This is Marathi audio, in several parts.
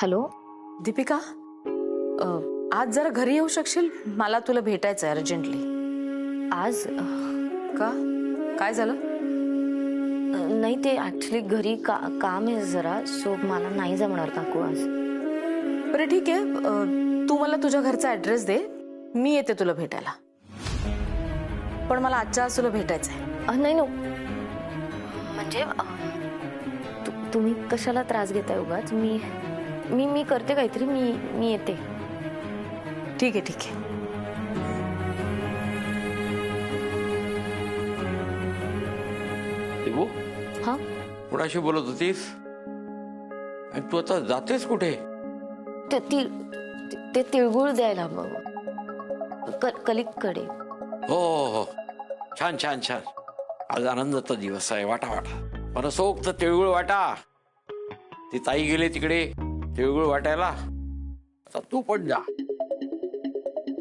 हॅलो दीपिका, आज जरा घरी येऊ शकशील? मला तुला भेटायचं आहे अर्जंटली. आज का? काय झालं? नाही, ते ऍक्च्युली घरी काम आहे जरा, सो मला नाही जमणार काकू आज. बरं ठीक आहे, तू मला तुझ्या घरचा ऍड्रेस दे, मी येते तुला भेटायला. पण मला आजच्या आज तुला भेटायचं आहे. नाही नो, म्हणजे तुम्ही कशाला त्रास घेताय उगाच? मी करते काहीतरी, मी येते. ठीक आहे ठीक आहे. दिबू, हा, कुणाशी बोलत होतीस? आणि तू आता जातेस कुठे? ते तिळगुळ द्यायला कलिककडे. हो हो हो, छान छान छान. आज आनंदाचा दिवस आहे. वाटा वाटा, मनसोक्त तिळगुळ वाटा. ती ताई गेले तिकडे तिळगुळ वाटायला, आता तू पण जा.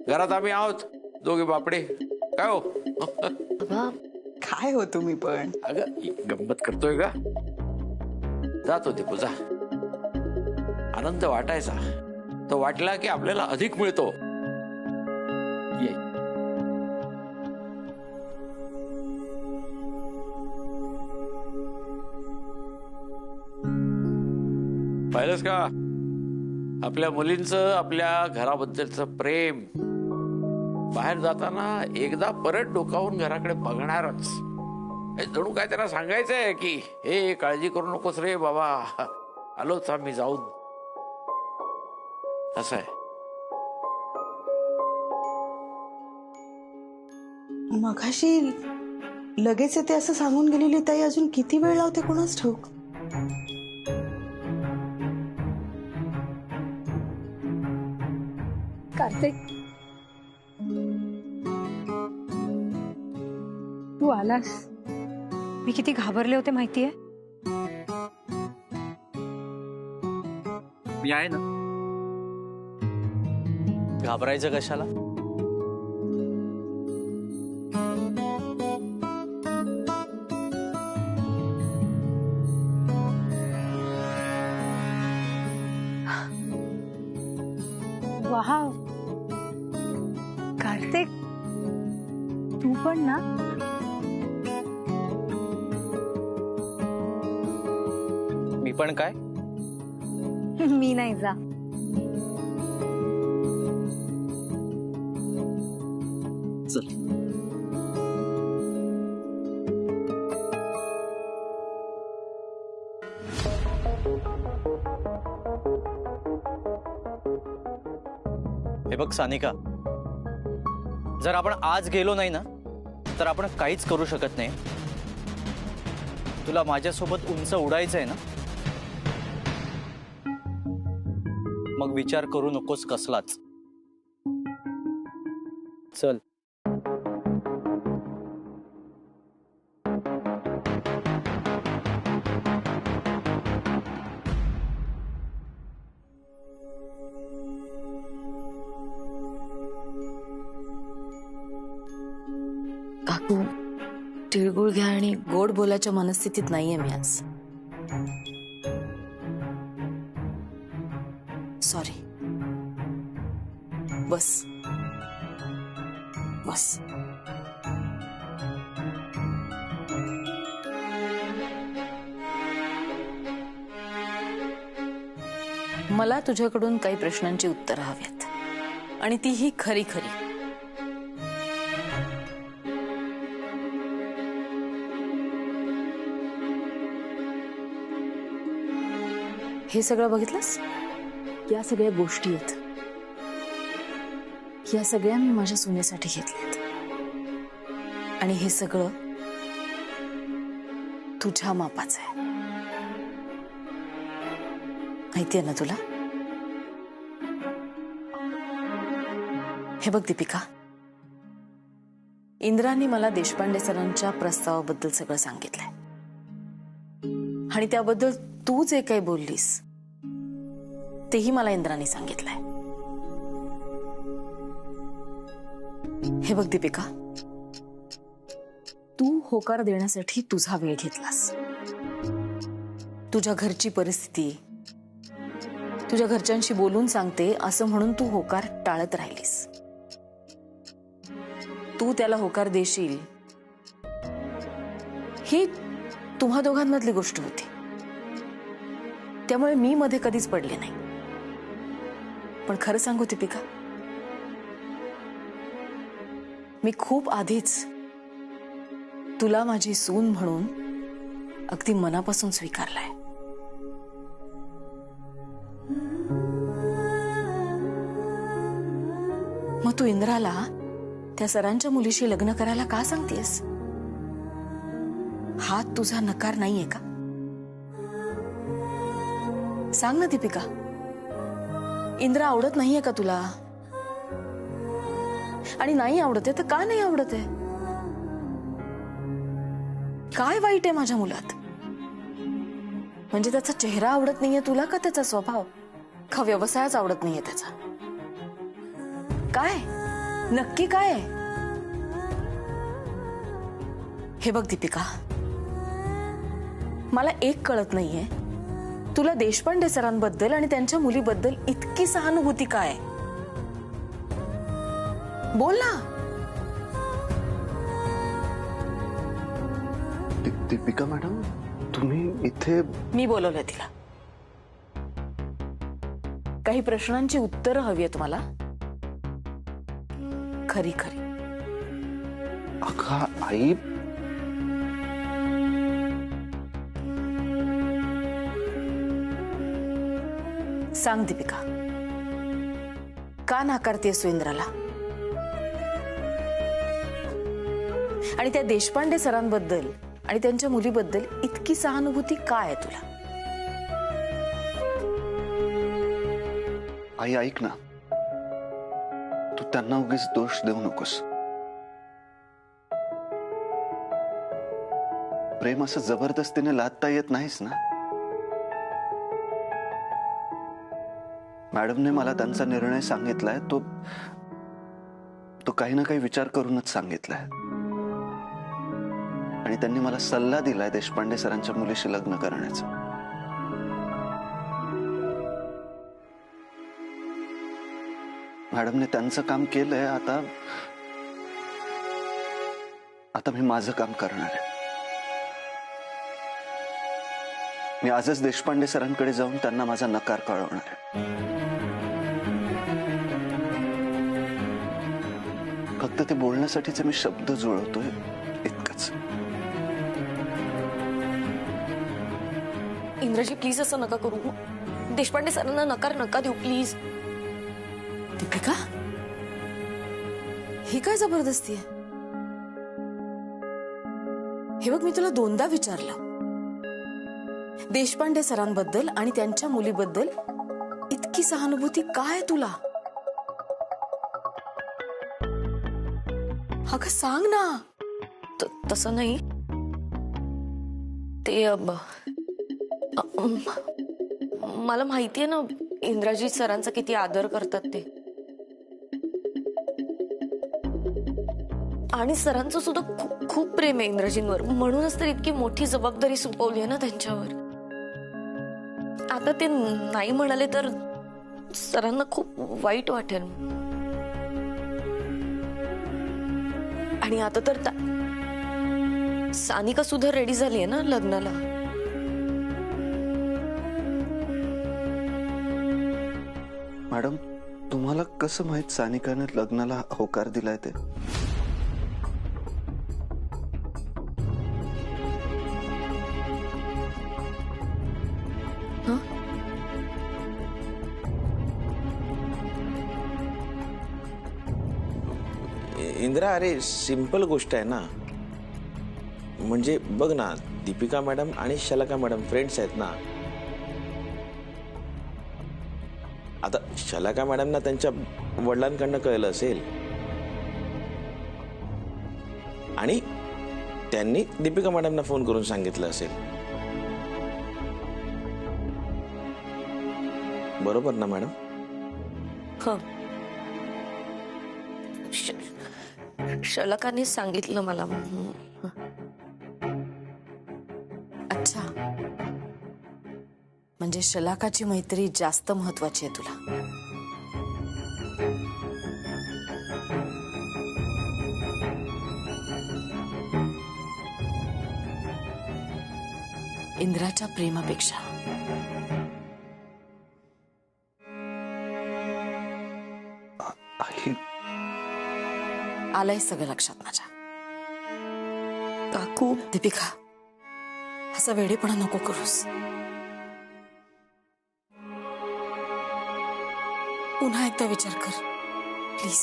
घरात आम्ही आहोत दोघे बापडे. काय हो? बाबा, काय हो तुम्ही पण? अगं गंमत करतोय का? जातो ते पूजा. आनंद वाटायचा, तो वाटला की आपल्याला अधिक मिळतो. ये. पाहिलंस का आपल्या मुलींचं आपल्या घराबद्दलचं प्रेम? बाहेर जाताना एकदा परत डोकावून घराकडे बघणारच. जणू काय त्यांना सांगायचंय की हे काळजी करू नकोस रे बाबा, आलोच आम्ही जाऊन. असं आहे. मगाशी लगेच येते असं सांगून गेलेली ताई अजून किती वेळ लावते कोणाच ठाऊक. कार्तिक, तू आलास. मी किती घाबरले होते माहितीये. मी आहे ना, घाबरायचं कशाला? वाव कार्तिक, तू पण ना. मी पण काय? मी नाही, जा. चल. हे बघ सानिका, जर आपण आज गेलो नाही ना तर आपण काहीच करू शकत नाही. तुला माझ्यासोबत उंच उडायचंय ना, मग विचार करू नकोस कसलाच. चल. काकू, तिळगुळ घ्या आणि गोड बोलायच्या मनस्थितीत नाहीये मी आज. सॉरी. बस बस. मला तुझ्याकडून काही प्रश्नांची उत्तरं हवीत, आणि तीही खरी खरी. हे सगळं बघितलंस? या सगळ्या गोष्टी आहेत, या सगळ्या मी माझ्या सुनेसाठी घेतल्यात. आणि हे सगळं तुझ्या मापाचं आहे, माहितीये ना तुला? हे बघ दीपिका, इंद्राने मला देशपांडे सरांच्या प्रस्तावाबद्दल सगळं सांगितलंय, आणि त्याबद्दल तू जे काही बोललीस तेही मला इंद्राने सांगितलंय. हे बघ दीपिका, तू होकार देण्यासाठी तुझा वेळ घेतलास. तुझ्या घरची परिस्थिती, तुझ्या घरच्यांशी बोलून सांगते असं म्हणून तू होकार टाळत राहिलीस. तू त्याला होकार देशील ही तुम्हा दोघांमधली गोष्ट होती. त्यामुळे मी मध्ये कधीच पडले नाही. पण खरं सांगू दीपिका, मी खूप आधीच तुला माझी सून म्हणून अगदी मनापासून स्वीकारलाय. मग तू इंद्राला त्या सरांच्या मुलीशी लग्न करायला का सांगतेस? हा तुझा नकार नाहीये का? सांग ना दीपिका, इंद्रा आवडत नाहीये का तुला? आणि नाही आवडते तर का नाही आवडते? काय वाईट आहे माझ्या मुलात? म्हणजे त्याचा चेहरा आवडत नाहीये तुला, का त्याचा स्वभाव, का व्यवसायच आवडत नाहीये त्याचा? काय नक्की काय? हे बघ दीपिका, मला एक कळत नाहीये, तुला देशपांडे सरांबद्दल आणि त्यांच्या मुलीबद्दल इतकी सहानुभूती काय? बोल ना. दीपिका मॅडम, तुम्ही इथे? मी बोलवलंय तिला. काही प्रश्नांची उत्तरं हवी आहेत मला, खरी खरी. अगं आई, सांग दीपिका, का नाकारतेस तू इंद्राला? आणि त्या देशपांडे सरांबद्दल आणि त्यांच्या मुलीबद्दल इतकी सहानुभूती काय आहे तुला? आई ऐक ना, तू त्यांना उगीच दोष देऊ नकोस. प्रेम असं जबरदस्तीने लादता येत नाहीस ना. मॅडमने मला त्यांचा निर्णय सांगितलाय, तो काही ना काही विचार करूनच सांगितलाय. आणि त्यांनी मला सल्ला दिलाय देशपांडे सरांच्या मुलीशी लग्न करण्याचा. मॅडमने त्यांचं काम केलंय, आता मी माझं काम करणार आहे. मी आजच देशपांडे सरांकडे जाऊन त्यांना माझा नकार कळवणार आहे. फक्त ते बोलण्यासाठीचे मी शब्द जुळवतोय, इतकंच. इंद्राजी प्लीज असं नका करू. देशपांडे सरांना नकार नका देऊ प्लीज. दीपिका, ही काय जबरदस्ती आहे? हे बघ, मी तुला दोनदा विचारलं, देशपांडे सरांबद्दल आणि त्यांच्या मुलीबद्दल इतकी सहानुभूती काय तुला? अगं सांग ना. तसं नाही. ते मला माहितीये ना इंद्राजी सरांचा किती आदर करतात ते. आणि सरांचं सुद्धा खूप प्रेम आहे इंद्राजींवर. म्हणूनच तर इतकी मोठी जबाबदारी सोपवली आहे ना त्यांच्यावर. आता ते नाही म्हणाले तर सरांना खूप वाईट वाटेल. आणि आता तर सानिका सुद्धा रेडी झाली आहे ना लग्नाला. मॅडम, तुम्हाला कसं माहित सानिकाने लग्नाला होकार दिलाय ते? इंद्रा, अरे सिंपल गोष्ट आहे ना. म्हणजे बघ ना, दीपिका मॅडम आणि शलाका मॅडम फ्रेंड्स आहेत ना. आता शलाका मॅडमना त्यांच्या वडिलांकडनं कळलं असेल आणि त्यांनी दीपिका मॅडमना फोन करून सांगितलं असेल. बरोबर ना मॅडम? हो, शलाकाने सांगितलं मला. अच्छा, म्हणजे शलाकाची मैत्री जास्त महत्वाची आहे तुला. इंद्राच्या प्रेमापेक्षा. आई, आलंय सगळं लक्षात माझ्या. काकू, दीपिका, असा वेडेपणा नको करूस. पुन्हा एकदा विचार कर प्लीज.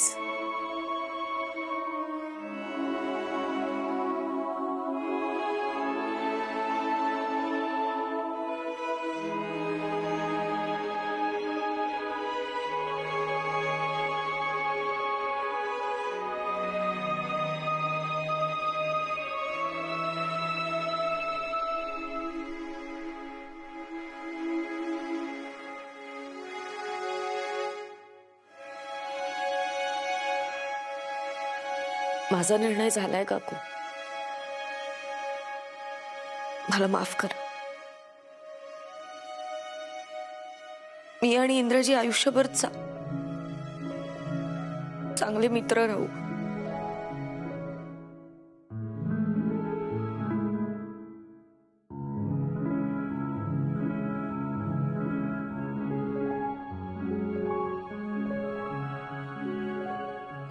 माझा निर्णय झालाय काकू. मला माफ कर. मी आणि इंद्रजी आयुष्यभर चांगले मित्र राहू.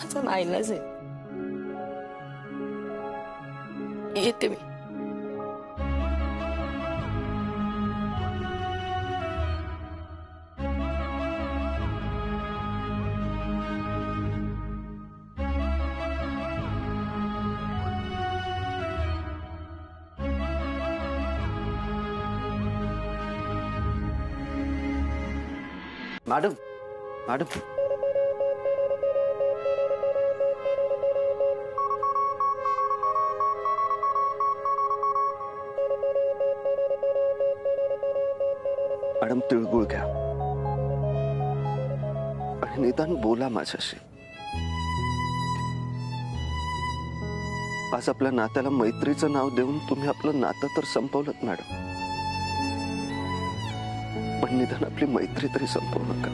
माझा नाईलाज आहे. येते मी. मॅडम मॅडम मॅडम तिळगुळ घ्या आणि निदान बोला माझ्याशी. आज आपल्या नात्याला मैत्रीचं नाव देऊन तुम्ही आपलं नातं तर संपवलं मॅडम, पण निदान आपली मैत्री तरी संपवू नका.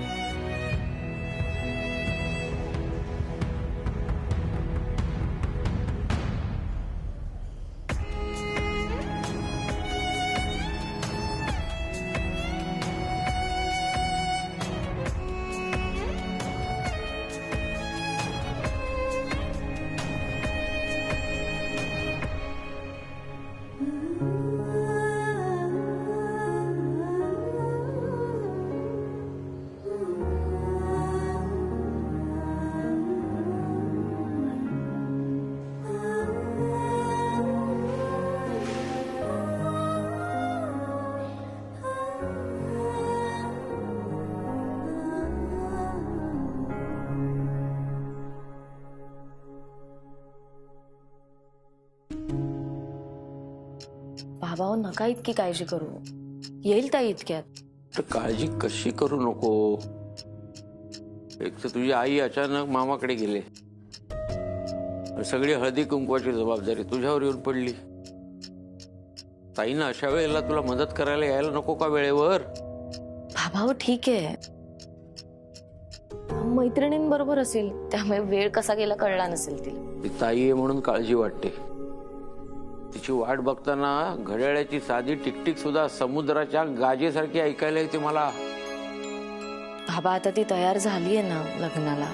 भावाओ, नका इतकी काळजी करू. येईल ताई इतक्यात. तर काळजी कशी करू नको. एक तर तुझी आई अचानक मामाकडे गेले, सगळी हळदी कुंकवाची जबाबदारी तुझ्यावर येऊन पडली. ताईनं अशा वेळेला तुला मदत करायला यायला नको का वेळेवर. भावाओ ठीक आहे, मैत्रिणींबरोबर असेल त्यामुळे वेळ कसा गेला कळला नसेल तिला. ती ताई आहे म्हणून काळजी वाटते. तिची वाट बघताना घड्याळ्याची साधी टिकटिक सुद्धा समुद्राच्या गाजेसारखी ऐकायला येते मला. बाबा, आता ती तयार झालीये ना लग्नाला.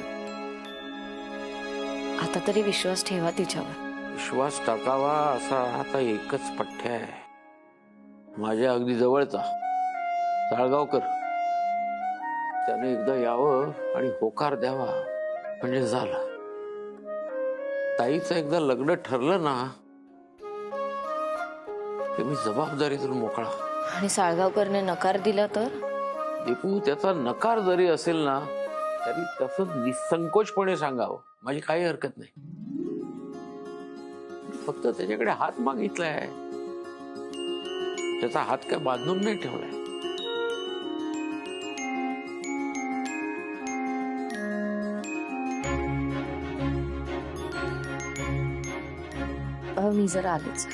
आता तरी विश्वास ठेवा तिच्यावर. विश्वास टाकावा असा आता एकच पठ्य आहे, माझ्या अगदी जवळचा साळगावकर. त्याने एकदा यावं आणि होकार द्यावा म्हणजे झालं. ताईचं एकदा लग्न ठरलं ना की मी जबाबदारीतून मोकळा. आणि साळगावकरने नकार दिला तर. दीपू, त्याचा नकार जरी असेल ना तरी तसंच निसंकोचपणे सांगावं, माझी काही हरकत नाही. फक्त त्याच्याकडे हात मागितलाय, त्याचा हात काय बांधून नाही ठेवलाय. मी जरा आलेच.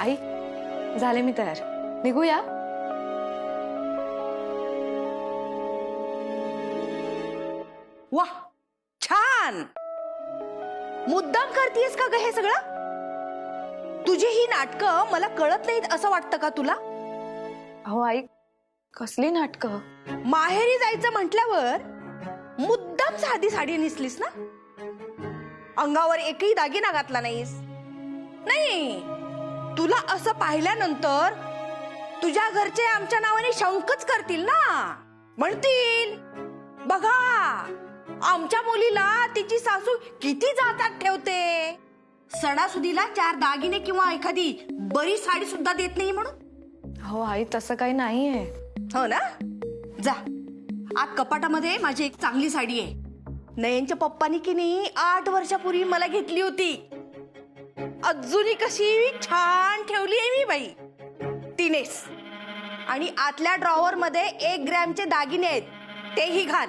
आई झाले मी तयार, निघूया. वा, छान. मुद्दाम करतेस का ग हे सगळं? तुझी ही नाटकं मला कळत नाहीत असं वाटतं का तुला? अहो आई, कसली नाटकं? माहेरी जायचं म्हटल्यावर मुद्दाम साधी साडी नेसलीस ना, अंगावर एकही दागिना घातला नाहीस. नाही, तुला असं पाहिल्यानंतर तुझ्या घरचे आमच्या नावाने शंकच करतील ना, म्हणतील बघा आमच्या मुलीला तिची सासू किती जातात ठेवते, सणासुदीला 4 दागिने किंवा एखादी बरी साडी सुद्धा देत नाही म्हणून. हो आई, तसं काही नाहीये. हो ना, जा आत कपाटामध्ये माझी एक चांगली साडी आहे. नयनच्या पप्पानी की नाही 8 वर्षापूर्वी मला घेतली होती. अजूनही कशी छान ठेवली आहे मी बाई. तिनेच. आणि आतल्या ड्रॉवर मध्ये 1 ग्रॅमचे दागिने आहेत, तेही घाल.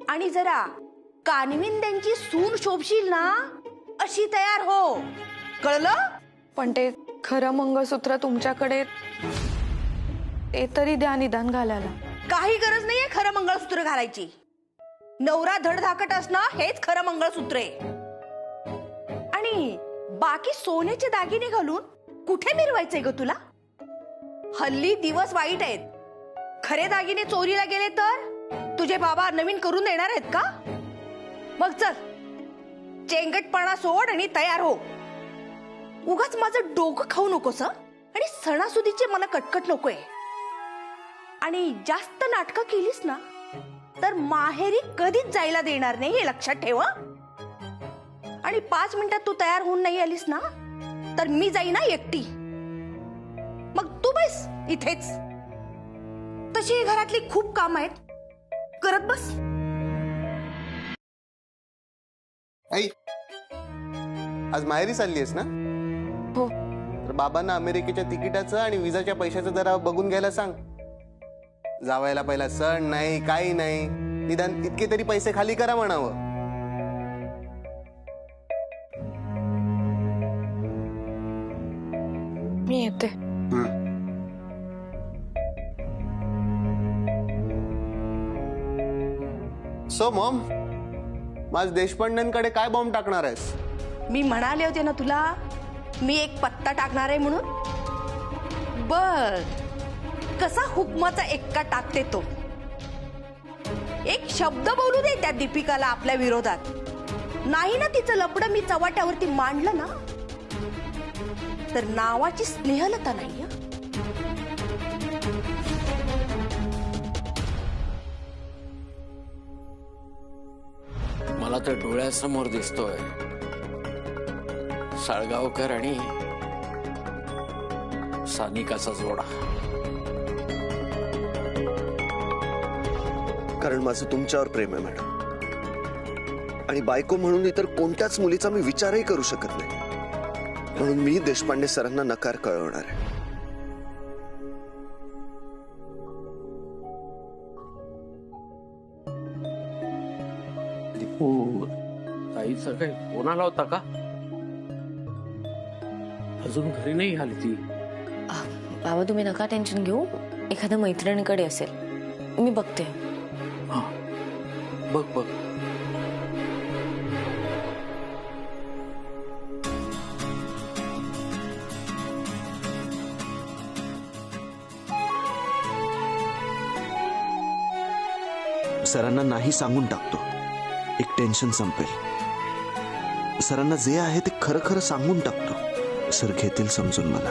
आणि जरा कानविंद्यांची सून शोभशील ना अशी तयार हो, कळलं? पण ते खरं मंगळसूत्र तुमच्याकडे, ते तरी द्या निदान घालायला. काही गरज नाहीये खरं मंगळसूत्र घालायची. नवरा धडधाकट असणं हेच खरं मंगळसूत्र आहे. आणि बाकी सोन्याचे दागिने घालून कुठे मिरवायचंय ग तुला? हल्ली दिवस वाईट आहेत. खरे दागिने चोरीला गेले तर तुझे बाबा नवीन करून देणार आहेत का? मग चल, चेंगटपणा सोड आणि तयार हो. उगाच माझं डोकं खाऊ नकोस. आणि सणासुदीचे मला कटकट नकोय. आणि जास्त नाटकं केलीस ना तर माहेरी कधीच जायला देणार नाही, हे लक्षात ठेव. आणि 5 मिनिटात तू तयार होऊन नाही आलीस ना तर मी जाई ना एकटी. मग तू बस इथेच. तशी घरातली खूप काम आहेत, करत बस. आई, आज माहेरी चाललीयस ना? हो. तर बाबांना अमेरिकेच्या तिकिटाचं आणि विजाच्या पैशाचं जरा बघून घ्यायला सांग. जावायला पहिला सण नाही, काही नाही, निदान इतके तरी पैसे खाली करा म्हणावं. मी येते. सो मॉम, माझ देशपांडेंकडे काय बॉम्ब टाकणार आहेस? मी म्हणाले होते ना तुला, मी एक पत्ता टाकणार आहे म्हणून. बर, कसा हुकमाचा एक्का टाकते तो. एक शब्द बोलू दे त्या दीपिकाला आपल्या विरोधात. नाही ना तिचं लपडं मी चव्हाट्यावरती मांडलं ना तर नावाची स्नेहलता नाही. मला तर डोळ्यासमोर दिसतोय साळगावकर आणि सानिकाचा जोडा. कारण माझं तुमच्यावर प्रेम आहे मॅडम, आणि बायको म्हणून इतर कोणत्याच मुलीचा मी विचारही करू शकत नाही. म्हणून मी देशपांडे सरांना नकार कळवणार आहे. दीपू, ताईचा काही फोन आला होता का? अजून घरी नाही आली ती. बाबा तुम्ही नका टेन्शन घेऊ, एखाद्या मैत्रिणीकडे असेल, मी बघते. हा, बघ बघ. सरांना नाही सांगून टाकतो, एक टेन्शन संपेल. सरांना जे आहे ते खरं खरं सांगून टाकतो, सर घेतील समजून मला.